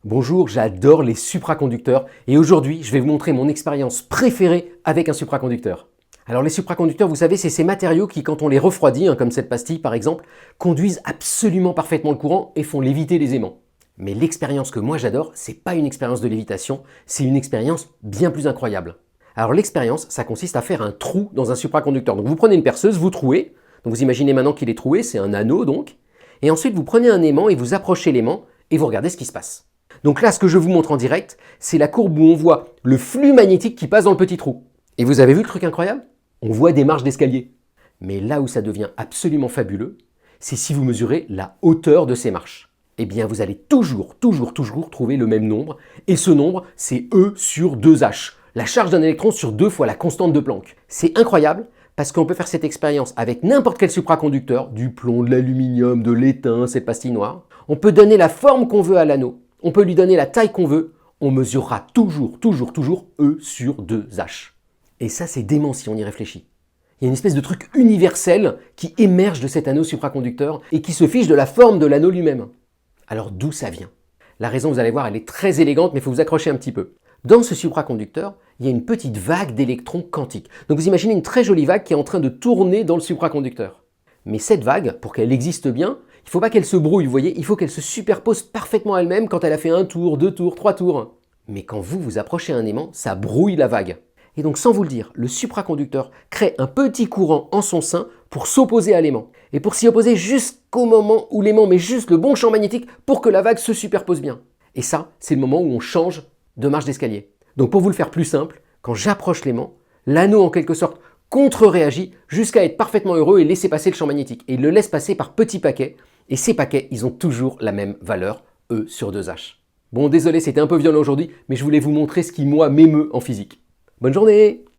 Bonjour, j'adore les supraconducteurs et aujourd'hui je vais vous montrer mon expérience préférée avec un supraconducteur. Alors les supraconducteurs, vous savez, c'est ces matériaux qui, quand on les refroidit, comme cette pastille par exemple, conduisent absolument parfaitement le courant et font léviter les aimants. Mais l'expérience que moi j'adore, c'est pas une expérience de lévitation, c'est une expérience bien plus incroyable. Alors l'expérience, ça consiste à faire un trou dans un supraconducteur. Donc vous prenez une perceuse, vous trouez, donc vous imaginez maintenant qu'il est troué, c'est un anneau donc, et ensuite vous prenez un aimant et vous approchez l'aimant et vous regardez ce qui se passe. Donc là, ce que je vous montre en direct, c'est la courbe où on voit le flux magnétique qui passe dans le petit trou. Et vous avez vu le truc incroyable? On voit des marches d'escalier. Mais là où ça devient absolument fabuleux, c'est si vous mesurez la hauteur de ces marches. Eh bien, vous allez toujours trouver le même nombre. Et ce nombre, c'est E sur 2H. La charge d'un électron sur 2 fois la constante de Planck. C'est incroyable parce qu'on peut faire cette expérience avec n'importe quel supraconducteur, du plomb, de l'aluminium, de l'étain, cette pastille noire. On peut donner la forme qu'on veut à l'anneau. On peut lui donner la taille qu'on veut, on mesurera toujours E sur 2H. Et ça, c'est dément si on y réfléchit. Il y a une espèce de truc universel qui émerge de cet anneau supraconducteur et qui se fiche de la forme de l'anneau lui-même. Alors d'où ça vient? La raison, vous allez voir, elle est très élégante, mais il faut vous accrocher un petit peu. Dans ce supraconducteur, il y a une petite vague d'électrons quantiques. Donc vous imaginez une très jolie vague qui est en train de tourner dans le supraconducteur. Mais cette vague, pour qu'elle existe bien, il ne faut pas qu'elle se brouille, vous voyez, il faut qu'elle se superpose parfaitement à elle-même quand elle a fait un tour, 2 tours, 3 tours. Mais quand vous approchez un aimant, ça brouille la vague. Et donc sans vous le dire, le supraconducteur crée un petit courant en son sein pour s'opposer à l'aimant. Et pour s'y opposer jusqu'au moment où l'aimant met juste le bon champ magnétique pour que la vague se superpose bien. Et ça, c'est le moment où on change de marche d'escalier. Donc pour vous le faire plus simple, quand j'approche l'aimant, l'anneau en quelque sorte contre-réagit jusqu'à être parfaitement heureux et laisser passer le champ magnétique. Et il le laisse passer par petits paquets. Et ces paquets, ils ont toujours la même valeur, E sur 2H. Bon, désolé, c'était un peu violent aujourd'hui, mais je voulais vous montrer ce qui, moi, m'émeut en physique. Bonne journée!